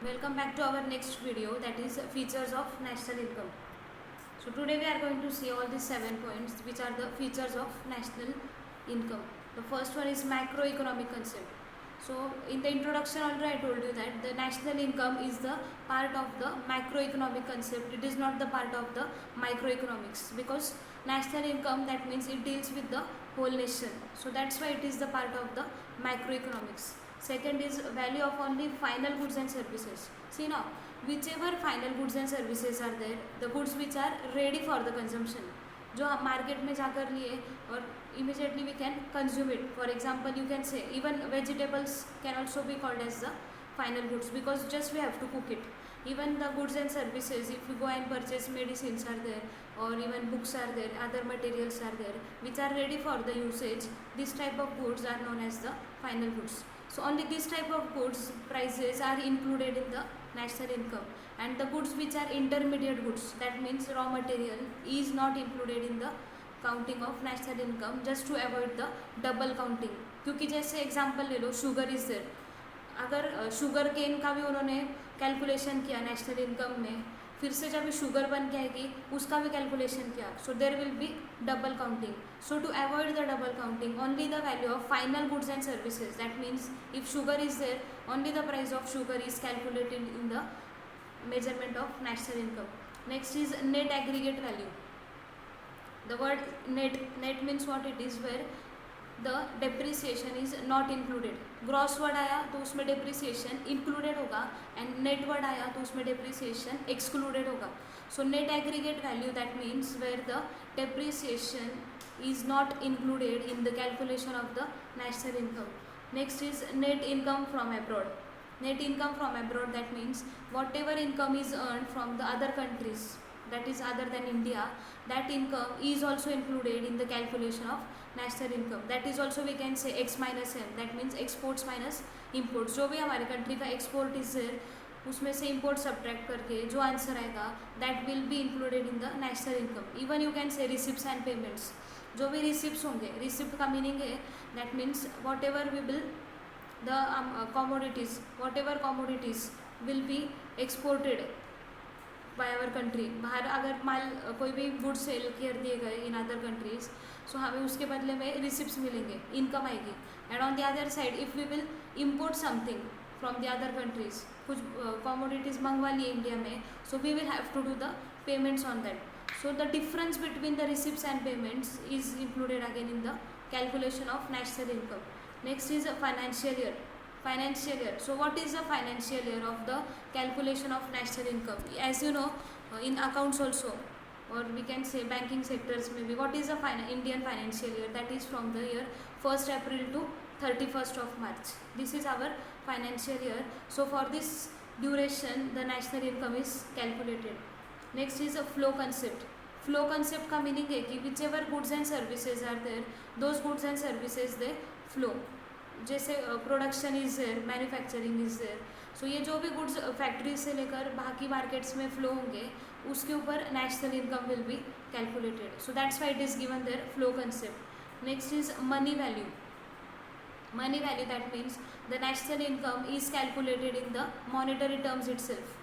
Welcome back to our next video, that is features of national income. So today we are going to see all these 7 points which are the features of national income. The first one is macroeconomic concept. So in the introduction already I told you that the national income is the part of the macroeconomic concept. It is not the part of the microeconomics, because national income, that means it deals with the whole nation. So that's why it is the part of the macroeconomics. Second is value of only final goods and services. See now, whichever final goods and services are there, the goods which are ready for the consumption, जो हम market में जाकर लिए और immediately we can consume it. For example, you can say even vegetables can also be called as the final goods, because just we have to cook it. Even the goods and services, if you go and purchase medicines are there, or even books are there, other materials are there which are ready for the usage, this type of goods are known as the final goods. So only this type of goods prices are included in the national income, and the goods which are intermediate goods, that means raw material, is not included in the counting of national income, just to avoid the double counting. क्योंकि जैसे example ले लो, sugar is there. अगर sugar cane का भी उन्होंने calculation किया national income में, फिर से जब शुगर बन के आएगी उसका भी कैलकुलेशन किया, so there will be double counting. So to avoid the double counting, only the value of final goods and services, that means if sugar is there, only the price of sugar is calculated in the measurement of national income. Next is net aggregate value. The word net means what it is, where the depreciation is not included. Gross word आया तो उसमें depreciation included होगा, and net word आया तो उसमें depreciation excluded होगा. So net aggregate value, that means where the depreciation is not included in the calculation of the national income. Next is net income from abroad. Net income from abroad, that means whatever income is earned from the other countries, that is other than India, that income is also included in the calculation of national income. That is also we can say x minus m, that means exports minus imports. जो भी हमारे country का export is there, उसमें से import subtract करके जो answer आएगा, that will be included in the national income. Even you can say receipts and payments, जो भी रिसिप्ट्स होंगे, रिसिप्ट का मीनिंग है that means whatever we will the commodities, whatever commodities will be exported by our country. बाहर अगर माल कोई भी good cell कर दिए गए इन अदर कंट्रीज, सो हमें उसके बदले में रिसिप्ट्स मिलेंगे, इनकम आएगी. And on the other side if we will import something from the other countries, कुछ कॉमोडिटीज़ मंगवा लिए इंडिया में, so we will have to do the payments on that. So the difference between the receipts and payments is included again in the calculation of national income. Next is a financial year. Financial year. So what is the financial year of the calculation of national income? As you know, in accounts also, or we can say banking sectors maybe, what is the Indian financial year? That is from the year 1st April to 31st of March. This is our financial year. So for this duration, the national income is calculated. Next is a flow concept. Flow concept का meaning है कि whichever goods and services are there, those goods and services they flow. जैसे production is there, manufacturing is there, so ये जो भी goods factory से लेकर बाकी मार्केट्स में फ्लो होंगे, उसके ऊपर national income will be calculated. So that's why it is given there flow concept. Next is money value. Money value, that means the national income is calculated in the monetary terms itself.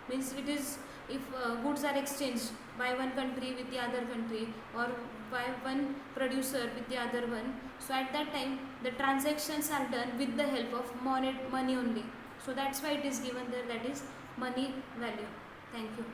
Means it is if goods are exchanged by one country with the other country, or by one producer with the other one, so at that time the transactions are done with the help of money only. So that's why it is given there, that is money value. Thank you.